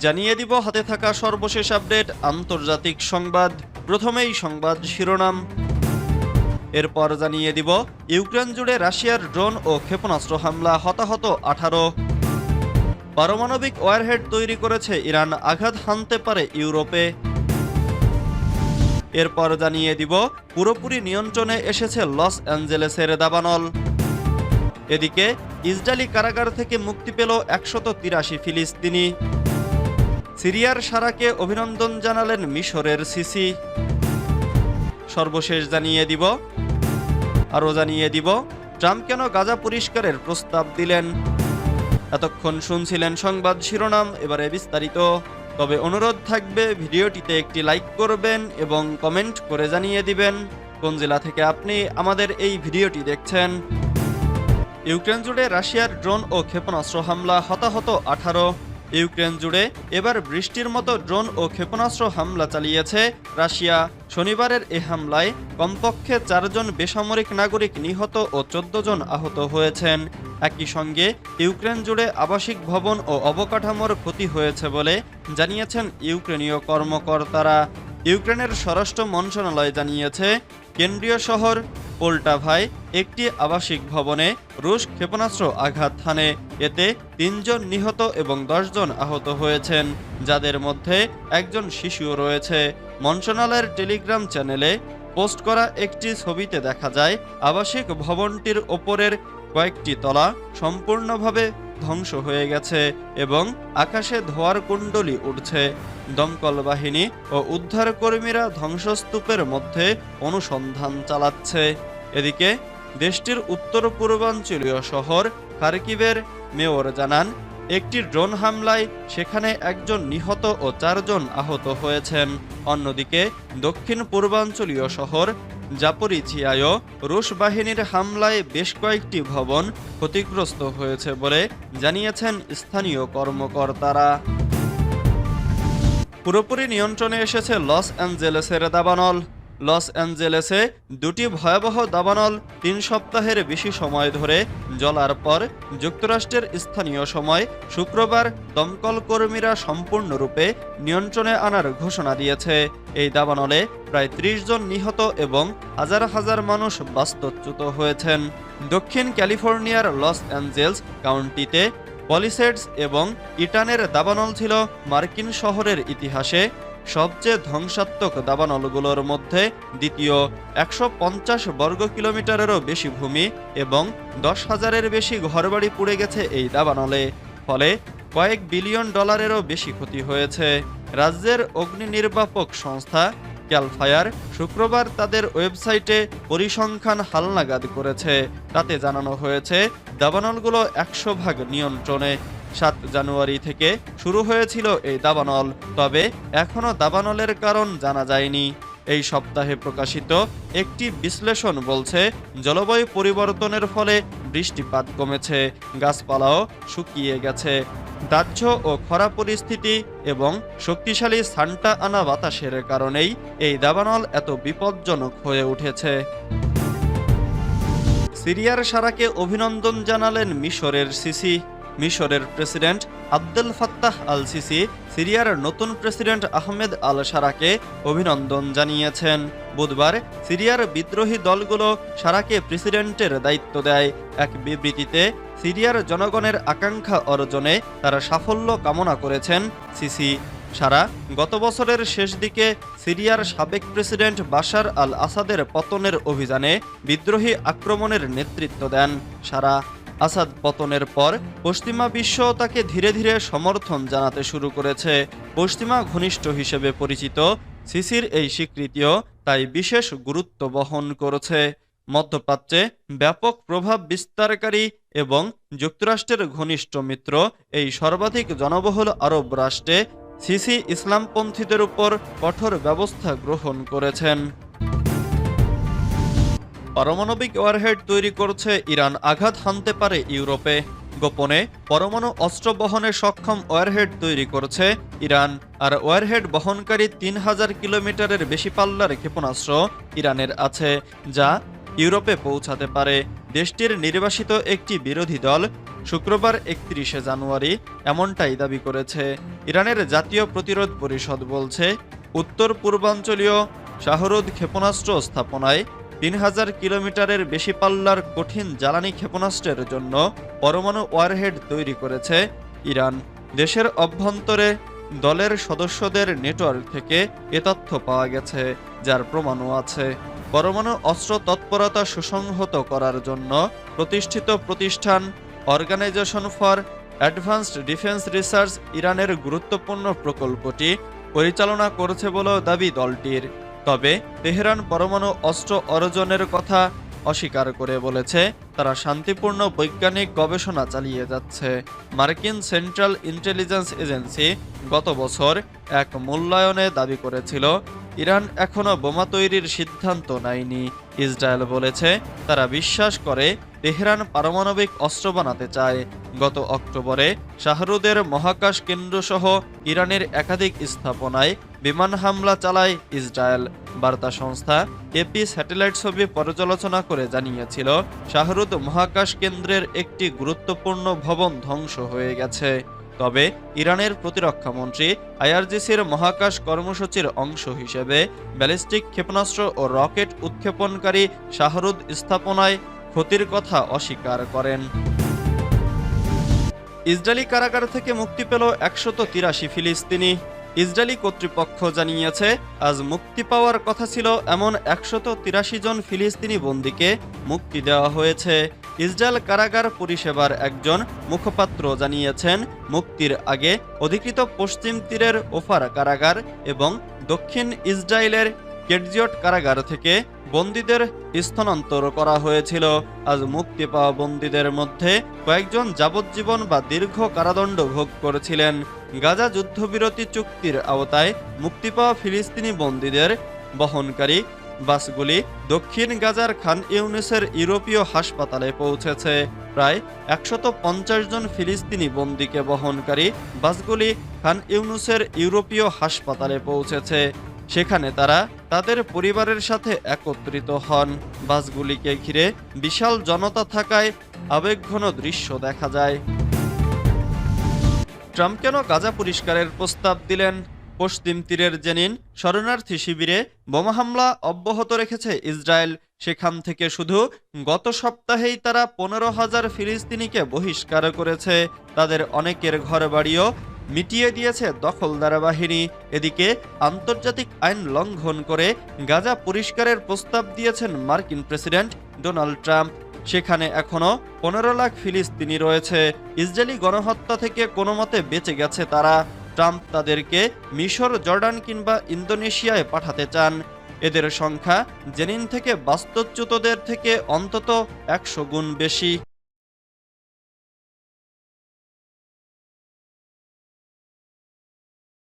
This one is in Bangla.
জানিয়ে দিব হাতে থাকা সর্বশেষ আপডেট আন্তর্জাতিক সংবাদ। প্রথমেই সংবাদ শিরোনাম, এরপর জানিয়ে দিব ইউক্রেন জুড়ে রাশিয়ার ড্রোন ও ক্ষেপণাস্ত্র হামলা, হতাহত 18। পারমাণবিক ওয়ারহেড তৈরি করেছে ইরান, আঘাত হানতে পারে ইউরোপে। এরপর জানিয়ে দিব পুরোপুরি নিয়ন্ত্রণে এসেছে লস অ্যাঞ্জেলেসের দাবানল। এদিকে ইসরায়েলি কারাগার থেকে মুক্তি পেল 183 ফিলিস্তিনি। সিরিয়ার সারাকে অভিনন্দন জানালেন মিশরের সিসি। সর্বশেষ জানিয়ে দিব ট্রাম্প কেন গাজা পরিষ্কারের প্রস্তাব দিলেন। এতক্ষণ শুনছিলেন সংবাদ শিরোনাম, এবারে বিস্তারিত। তবে অনুরোধ থাকবে ভিডিওটিতে একটি লাইক করবেন এবং কমেন্ট করে জানিয়ে দিবেন কোন জেলা থেকে আপনি আমাদের এই ভিডিওটি দেখছেন। ইউক্রেন জুড়ে রাশিয়ার ড্রোন ও ক্ষেপণাস্ত্র হামলা, হতাহত 18। ইউক্রেন জুড়ে এবার বৃষ্টির মতো ড্রোন ও ক্ষেপণাস্ত্র হামলা চালিয়েছে রাশিয়া। শনিবারের এ হামলায় কমপক্ষে 4 জন বেসামরিক নাগরিক নিহত ও 14 জন আহত হয়েছেন। একই সঙ্গে ইউক্রেন জুড়ে আবাসিক ভবন ও অবকাঠামোর ক্ষতি হয়েছে বলে জানিয়েছেন ইউক্রেনীয় কর্মকর্তারা। ইউক্রেনের স্বরাষ্ট্র মন্ত্রণালয় জানিয়েছে, কেন্দ্রীয় শহর পোল্টাভায় একটি আবাসিক ভবনে রুশ ক্ষেপণাস্ত্র আঘাত হানে। এতে 3 জন নিহত এবং 10 জন আহত হয়েছেন, যাদের মধ্যে একজন শিশুও রয়েছে। মন্ত্রণালয়ের টেলিগ্রাম চ্যানেলে পোস্ট করা একটি ছবিতে দেখা যায় আবাসিক ভবনটির ওপরের কয়েকটি তলা সম্পূর্ণভাবে ধ্বংস হয়ে গেছে এবং আকাশে ধোঁয়ার কুণ্ডলী উঠছে। দমকল বাহিনী ও উদ্ধারকর্মীরা ধ্বংসস্তূপের মধ্যে অনুসন্ধান চালাচ্ছে। এদিকে দেশটির উত্তর পূর্বাঞ্চলীয় শহর খার্কিভের মেয়র জানান, একটি ড্রোন হামলায় সেখানে একজন নিহত ও 4 জন আহত হয়েছেন। অন্যদিকে দক্ষিণ পূর্বাঞ্চলীয় শহর জাপোরিঝিয়ায়ও রুশ বাহিনীর হামলায় বেশ কয়েকটি ভবন ক্ষতিগ্রস্ত হয়েছে বলে জানিয়েছেন স্থানীয় কর্মকর্তারা। পুরোপুরি নিয়ন্ত্রণে এসেছে লস অ্যাঞ্জেলেসের দাবানল। লস অ্যাঞ্জেলেসে 2টি ভয়াবহ দাবানল 3 সপ্তাহের বেশি সময় ধরে জ্বলার পর যুক্তরাষ্ট্রের স্থানীয় সময় শুক্রবার দমকল কর্মীরা সম্পূর্ণরূপে নিয়ন্ত্রণে আনার ঘোষণা দিয়েছে। এই দাবানলে প্রায় 30 জন নিহত এবং হাজার হাজার মানুষ বাস্তুচ্যুত হয়েছেন। দক্ষিণ ক্যালিফোর্নিয়ার লস অ্যাঞ্জেলস কাউন্টিতে পলিসেডস এবং ইটানের দাবানল ছিল মার্কিন শহরের ইতিহাসে সবচেয়ে ধ্বংসাত্মক দাবানলগুলোর মধ্যে দ্বিতীয়। 150 বর্গ কিলোমিটারেরও বেশি ভূমি এবং 10,000-এর বেশি ঘরবাড়ি পুড়ে গেছে এই দাবানলে, ফলে কয়েক বিলিয়ন ডলারেরও বেশি ক্ষতি হয়েছে। রাজ্যের অগ্নি নির্বাপক সংস্থা ক্যাল ফায়ার শুক্রবার তাদের ওয়েবসাইটে পরিসংখ্যান হালনাগাদ করেছে। তাতে জানানো হয়েছে দাবানলগুলো 100% নিয়ন্ত্রণে। 7 জানুয়ারি থেকে শুরু হয়েছিল এই দাবানল, তবে এখনও দাবানলের কারণ জানা যায়নি। এই সপ্তাহে প্রকাশিত একটি বিশ্লেষণ বলছে, জলবায়ু পরিবর্তনের ফলে বৃষ্টিপাত কমেছে, গাছপালাও শুকিয়ে গেছে। দাহ্য ও খরা পরিস্থিতি এবং শক্তিশালী সান্টা আনা বাতাসের কারণেই এই দাবানল এত বিপজ্জনক হয়ে উঠেছে। সিরিয়ার সারাকে অভিনন্দন জানালেন মিশরের সিসি। মিশরের president Abdel Fattah al CC সিরিয়ার নতুন প্রেসিডেন্ট আহমেদ আল সারাকে অভিনন্দন জানিয়েছেন। বুধবার সিরিয়ার বিদ্রোহী দলগুলো সারাকে প্রেসিডেন্টের দায়িত্ব দেয়। এক বিবৃতিতে সিরিয়ার জনগণের আকাঙ্ক্ষা অর্জনে তারা সাফল্য কামনা করেছেন সিসি। সারা গত বছরের শেষ দিকে সিরিয়ার সাবেক প্রেসিডেন্ট বাশার আল আসাদের পতনের অভিযানে বিদ্রোহী আক্রমণের নেতৃত্ব দেন। সারা আসাদ পতনের পর পশ্চিমা বিশ্ব তাকে ধীরে ধীরে সমর্থন জানাতে শুরু করেছে। পশ্চিমা ঘনিষ্ঠ হিসেবে পরিচিত সিসির এই স্বীকৃতিও তাই বিশেষ গুরুত্ব বহন করেছে। মধ্যপ্রাচ্যে ব্যাপক প্রভাব বিস্তারকারী এবং যুক্তরাষ্ট্রের ঘনিষ্ঠ মিত্র এই সর্বাধিক জনবহুল আরব রাষ্ট্রে সিসি ইসলামপন্থীদের উপর কঠোর ব্যবস্থা গ্রহণ করেছেন। পারমাণবিক ওয়ারহেড তৈরি করছে ইরান, আঘাত হানতে পারে ইউরোপে। গোপনে পরমাণু অস্ত্র বহনে সক্ষম ওয়ারহেড তৈরি করছে ইরান। আর ওয়ারহেড বহনকারী 3000 কিলোমিটারের বেশি পাল্লার ক্ষেপণাস্ত্র ইরানের আছে, যা ইউরোপে পৌঁছাতে পারে। দেশটির নির্বাসিত একটি বিরোধী দল শুক্রবার 31শে জানুয়ারি এমনটাই দাবি করেছে। ইরানের জাতীয় প্রতিরোধ পরিষদ বলছে, উত্তর পূর্বাঞ্চলীয় শাহরুদ ক্ষেপণাস্ত্র স্থাপনায় 3000 কিলোমিটারের বেশি পাল্লার কঠিন জ্বালানি ক্ষেপণাস্ত্রের জন্য পরমাণু ওয়ারহেড তৈরি করেছে ইরান। দেশের অভ্যন্তরে দলের সদস্যদের নেটওয়ার্ক থেকে এ তথ্য পাওয়া গেছে, যার প্রমাণও আছে। পরমাণু অস্ত্র তৎপরতা সুসংহত করার জন্য প্রতিষ্ঠিত প্রতিষ্ঠান organisation for advanced defence research ইরানের গুরুত্বপূর্ণ প্রকল্পটি পরিচালনা করছে বলেও দাবি দলটির। তবে তেহরান পরমাণু অস্ত্র অর্জনের কথা অস্বীকার করে বলেছে, তারা শান্তিপূর্ণ বৈজ্ঞানিক গবেষণা চালিয়ে যাচ্ছে। মার্কিন সেন্ট্রাল ইন্টেলিজেন্স এজেন্সি গত বছর এক মূল্যায়নে দাবি করেছিল, ইরান এখনও বোমা তৈরির সিদ্ধান্ত নেয়নি। ইসরায়েল বলেছে, তারা বিশ্বাস করে তেহরান পারমাণবিক অস্ত্র বানাতে চায়। গত অক্টোবরে শাহরুদের মহাকাশ কেন্দ্রসহ ইরানের একাধিক স্থাপনায় বিমান হামলা চালায় ইসরায়েল। বার্তা সংস্থা এপি স্যাটেলাইট ছবি পর্যালোচনা করে জানিয়েছিল, শাহরুদ মহাকাশ কেন্দ্রের একটি গুরুত্বপূর্ণ ভবন ধ্বংস হয়ে গেছে। তবে ইরানের প্রতিরক্ষামন্ত্রী আইআরজিসির মহাকাশ কর্মসূচির অংশ হিসেবে ব্যালিস্টিক ক্ষেপণাস্ত্র ও রকেট উৎক্ষেপণকারী শাহরুদ স্থাপনায় ক্ষতির কথা অস্বীকার করেন। ইসরায়েলি কারাগার থেকে মুক্তি পেল 183 ফিলিস্তিনি। ইসরায়েলি কর্তৃপক্ষ জানিয়েছে, আজ মুক্তি পাওয়ার কথা ছিল এমন 183 জন ফিলিস্তিনি বন্দীকে মুক্তি দেওয়া হয়েছে। ইসরায়েল কারাগার পরিষেবার একজন মুখপাত্র জানিয়েছেন, মুক্তির আগে অধিকৃত পশ্চিম তীরের ওফার কারাগার এবং দক্ষিণ ইসরায়েলের কেটজিয়ট কারাগার থেকে বন্দীদের স্থানান্তর করা হয়েছিল। আজ মুক্তি পাওয়া বন্দীদের মধ্যে কয়েকজন যাবজ্জীবন বা দীর্ঘ কারাদণ্ড ভোগ করেছিলেন। গাজা যুদ্ধবিরতি চুক্তির আওতায় মুক্তি পাওয়া ফিলিস্তিনি বন্দীদের বহনকারী বাসগুলি দক্ষিণ গাজার খান ইউনিসের ইউরোপীয় হাসপাতালে পৌঁছেছে। প্রায় 150 জন ফিলিস্তিনি বন্দীকে বহনকারী বাসগুলি খান ইউনিসের ইউরোপীয় হাসপাতালে পৌঁছেছে। সেখানে তারা তাদের পরিবারের সাথে একত্রিত হন। বাসগুলিকে ঘিরে বিশাল জনতা থাকায় আবেগঘন দৃশ্য দেখা যায়। ট্রাম্প কেন গাজা পরিষ্কারের প্রস্তাব দিলেন? পশ্চিম তীরের জেনিন শরণার্থী শিবিরে বোমা হামলা অব্যাহত রেখেছে ইসরায়েল। সেখান থেকে শুধু গত সপ্তাহেই তারা 15,000 ফিলিস্তিনিকে বহিষ্কার করেছে। তাদের অনেকের ঘরবাড়িও মিটিয়ে দিয়েছে দখলদার বাহিনী। এদিকে আন্তর্জাতিক আইন লঙ্ঘন করে গাজা পরিষ্কারের প্রস্তাব দিয়েছেন মার্কিন প্রেসিডেন্ট ডোনাল্ড ট্রাম্প। সেখানে এখনো 15 লাখ ফিলিস্তিনি রয়েছে। ইসরায়েলি গণহত্যা থেকে কোনো মতে বেঁচে গেছে তারা। ট্রাম্প তাদেরকে মিশর, জর্ডান কিংবা ইন্দোনেশিয়ায় পাঠাতে চান। এদের সংখ্যা জেনিন থেকে বাস্তুচ্যুতদের থেকে অন্তত 100 গুণ বেশি।